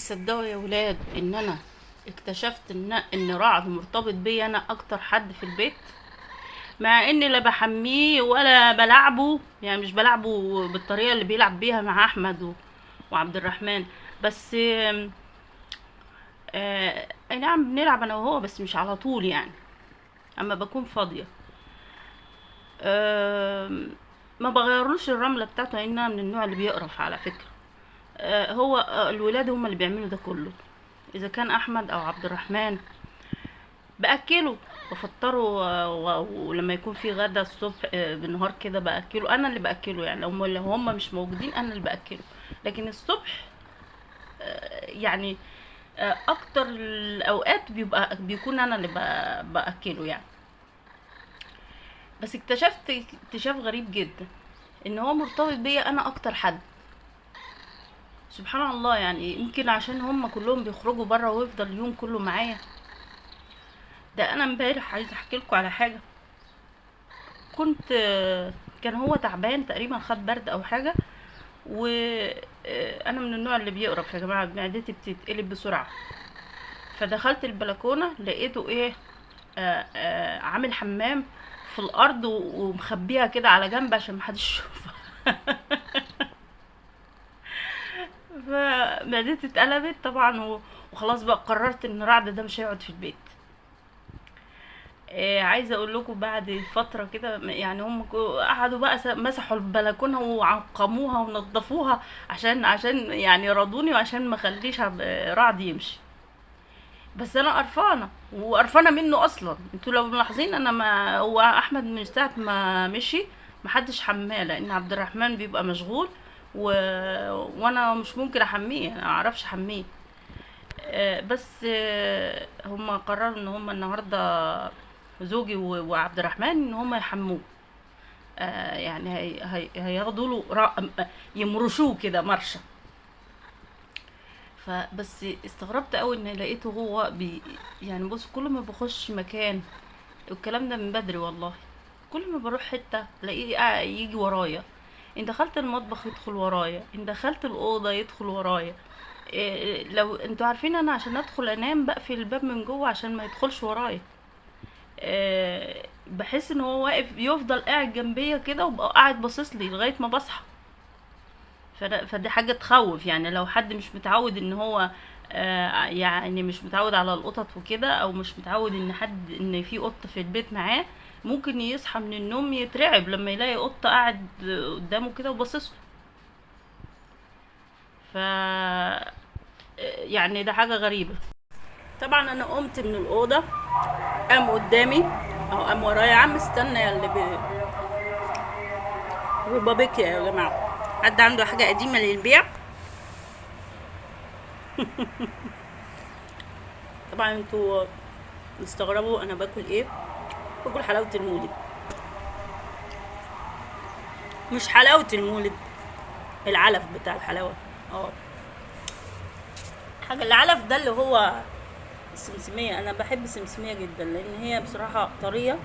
تصدقوا يا ولاد ان انا اكتشفت ان رعد مرتبط بيا انا اكتر حد في البيت، مع اني لا بحميه ولا بلعبه، يعني مش بلعبه بالطريقه اللي بيلعب بيها مع احمد وعبد الرحمن. بس اي نعم بنلعب انا وهو بس مش على طول يعني، اما بكون فاضيه. ما بغيرلوش الرمله بتاعته لانها من النوع اللي بيقرف على فكره. هو الولاد هم اللي بيعملوا ده كله، اذا كان احمد او عبد الرحمن باكله بفطره، ولما يكون في غدا الصبح بالنهار كده باكله، انا اللي باكله يعني، لو هم مش موجودين انا اللي باكله. لكن الصبح يعني اكتر الاوقات بيكون انا اللي باكله يعني. بس اكتشفت اكتشاف غريب جدا ان هو مرتبط بيا انا اكتر حد. سبحان الله، يعني يمكن عشان هم كلهم بيخرجوا بره ويفضل اليوم كله معايا. ده انا امبارح عايزه احكي لكم على حاجه. كنت كان هو تعبان تقريبا، خد برد او حاجه، وانا من النوع اللي بيقرف يا جماعه، معدتي بتتقلب بسرعه. فدخلت البلكونه لقيته ايه، عامل حمام في الارض ومخبيها كده على جنب عشان محدش يشوفها. فمعدتي اتقلبت طبعا وخلاص بقى قررت ان رعد ده مش هيقعد في البيت. عايزه اقول لكم بعد فتره كده يعني هم قعدوا بقى مسحوا البلكونه وعقموها ونظفوها عشان يعني رضوني، وعشان ما خليش رعد يمشي. بس انا قرفانه وقرفانه منه اصلا. انتوا لو ملاحظين انا، ما هو احمد من ساعه ما مشي محدش حماه، لان عبد الرحمن بيبقى مشغول و... وانا مش ممكن احميه، انا معرفش احميه. بس هم قرروا ان هم النهارده زوجي وعبد الرحمن ان هم يحموه. يعني هياخدوا له يمرشوه كده مرشه. فبس استغربت قوي ان لقيته هو يعني بص، كل ما بخش مكان، والكلام ده من بدري والله، كل ما بروح حته الاقيه يجي ورايا. ان دخلت المطبخ يدخل ورايا، ان دخلت الاوضه يدخل ورايا. لو انتوا عارفين انا عشان ادخل انام بقفل الباب من جوه عشان ما يدخلش ورايا. بحس ان هو واقف يفضل قاعد جنبيا كده، وبقى قاعد باصص لي لغايه ما بصحى. فدي حاجه تخوف يعني، لو حد مش متعود ان هو يعني مش متعود على القطط وكده، او مش متعود ان في قط في البيت معاه، ممكن يصحى من النوم يترعب لما يلاقي قط قاعد قدامه كده وباصص له. ف يعني ده حاجه غريبه. طبعا انا قمت من الاوضه، قام قدامي او قام ورايا. يا عم استنى يا اللي بابيك يا جماعه، حد عنده حاجه قديمه للبيع؟ طبعا انتوا مستغربوا انا باكل ايه. باكل حلاوه المولد. مش حلاوه المولد، العلف بتاع الحلاوه. اه، حاجه العلف ده اللي هو السمسميه. انا بحب السمسميه جدا لان هي بصراحه طريه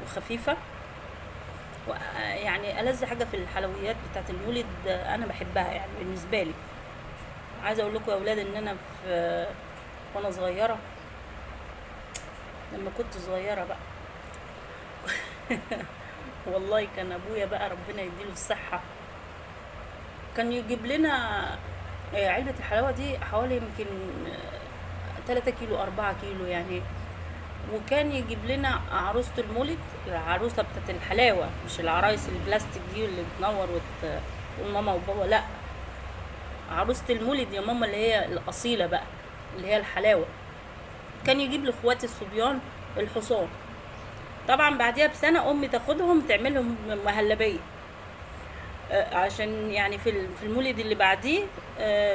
وخفيفه، يعني ألذ حاجه في الحلويات بتاعت المولد انا بحبها يعني بالنسبه لي. عايزه اقول لكم يا اولاد ان انا وانا صغيره، لما كنت صغيره بقى والله كان ابويا بقى ربنا يديله الصحه كان يجيب لنا علبه الحلاوه دي حوالي يمكن 3 كيلو 4 كيلو يعني. وكان يجيب لنا عروسة المولد، العروسة بتاعت الحلاوة، مش العرايس البلاستيك دي اللي بتنور وتقول ماما وبابا، لا، عروسة المولد يا ماما اللي هي الأصيلة بقى، اللي هي الحلاوة. كان يجيب لاخواتي الصبيان الحصان. طبعا بعديها بسنة أمي تاخدهم تعملهم مهلبية، عشان يعني في المولد اللي بعديه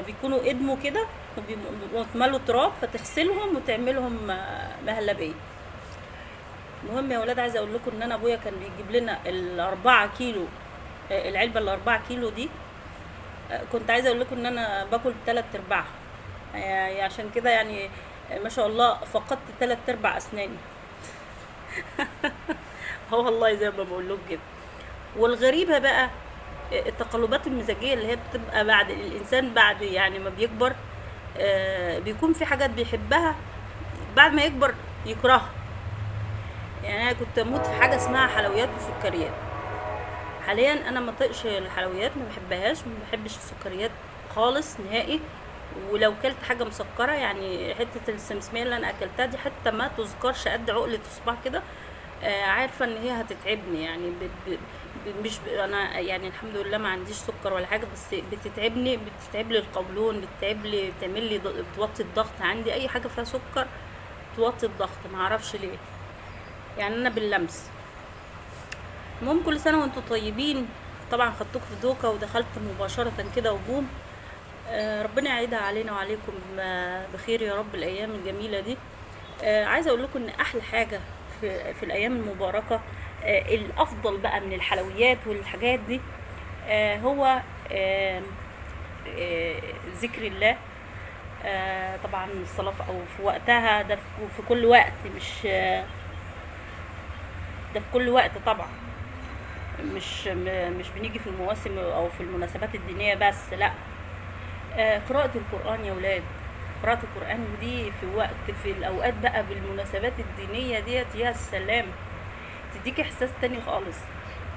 بيكونوا ادموا كده ويتملوا تراب، فتغسلهم وتعملهم مهلبيه. المهم يا ولاد، عايزه اقول لكم ان انا ابويا كان بيجيب لنا ال4 كيلو، العلبه ال4 كيلو دي. كنت عايزه اقول لكم ان انا باكل 3/4 يعني، عشان كده يعني ما شاء الله فقدت 3/4 اسناني. هو والله زي ما بقول لكم كده. والغريبه بقى التقلبات المزاجيه اللي هي بتبقى بعد الانسان، بعد يعني ما بيكبر. بيكون في حاجات بيحبها بعد ما يكبر يكرهها. يعني انا كنت اموت في حاجه اسمها حلويات وسكريات. حاليا انا ما طقش الحلويات، ما بحبهاش، ما بحبش السكريات خالص نهائي. ولو كلت حاجه مسكره، يعني حته السمسميه اللي انا اكلتها دي حتى ما تذكرش قد عقله اصبع كده، عارفه ان هي هتتعبني. يعني انا يعني الحمد لله ما عنديش سكر ولا حاجه، بس بتتعب لي القولون، بتعمل لي بتوطي الضغط عندي. اي حاجه فيها سكر توطي الضغط، ما اعرفش ليه، يعني انا باللمس. المهم كل سنه وانتم طيبين. طبعا خدتكم في دوكا ودخلت مباشره كده وبوم. ربنا يعيدها علينا وعليكم بخير يا رب الايام الجميله دي. عايزه اقول لكم ان احلى حاجه في الايام المباركه، الافضل بقى من الحلويات والحاجات دي، هو ذكر الله. طبعا الصلاه او في وقتها ده، في كل وقت، مش ده في كل وقت طبعا. مش بنيجي في المواسم او في المناسبات الدينيه بس، لا. قراءة القرآن يا ولاد، قراءة القرآن دي في الأوقات بقى بالمناسبات الدينية ديت، يا سلام، تديك إحساس تاني خالص،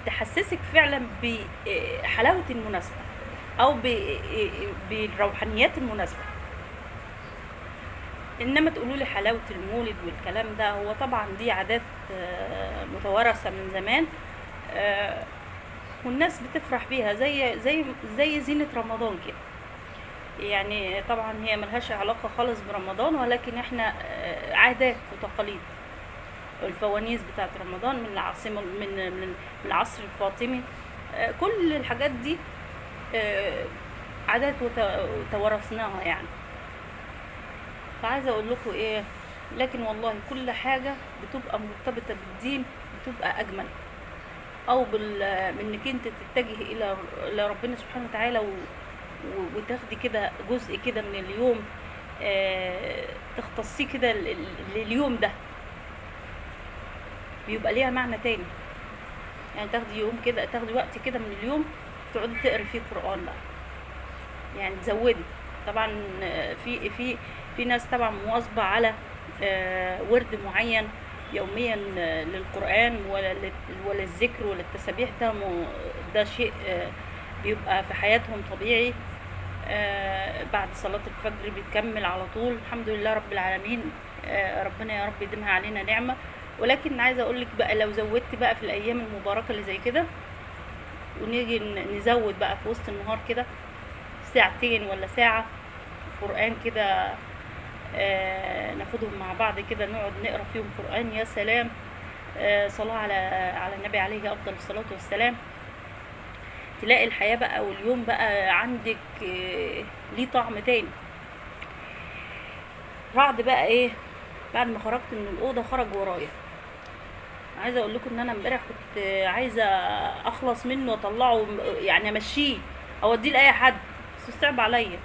تحسسك فعلا بحلاوة المناسبة أو بروحانيات المناسبة. إنما تقولوا لي حلاوة المولد والكلام ده، هو طبعا دي عادات متوارثة من زمان، والناس بتفرح بيها زي زينة رمضان كده. يعني طبعا هي ملهاش علاقة خالص برمضان، ولكن احنا عادات وتقاليد. الفوانيس بتاعت رمضان من العاصمة، من العصر الفاطمي، كل الحاجات دي عادات وتورثناها يعني. فعايزة اقول لكم ايه، لكن والله كل حاجة بتبقى مرتبطة بالدين بتبقى اجمل، او انك انت تتجه الى ربنا سبحانه وتعالى، وتاخدي كده جزء كده من اليوم، تختصيه كده لليوم ده، بيبقى ليها معنى تاني. يعني تاخدي يوم كده، تاخدي وقت كده من اليوم تقعدي تقري فيه قرآن بقى، يعني تزودي. طبعا في ناس طبعا مواظبة على ورد معين يوميا للقرآن ولا الذكر ولا التسابيح. ده شيء بيبقى في حياتهم طبيعي. بعد صلاة الفجر بتكمل على طول، الحمد لله رب العالمين. ربنا يا رب يديمها علينا نعمة. ولكن عايزة اقولك بقى، لو زودت بقى في الايام المباركة اللي زي كده، ونيجي نزود بقى في وسط النهار كده ساعتين ولا ساعة قرآن كده، ناخدهم مع بعض كده، نقعد نقرا فيهم قرآن، يا سلام. صلاة على النبي عليه افضل الصلاة والسلام. تلاقي الحياة بقى واليوم بقى عندك ليه طعم تاني. رعد بقى ايه بعد ما خرجت من الأوضة خرج ورايا. عايزة اقول لكم ان انا امبارح كنت عايزة اخلص منه واطلعه، يعني امشيه اوديه لاي حد، بس صعب عليا.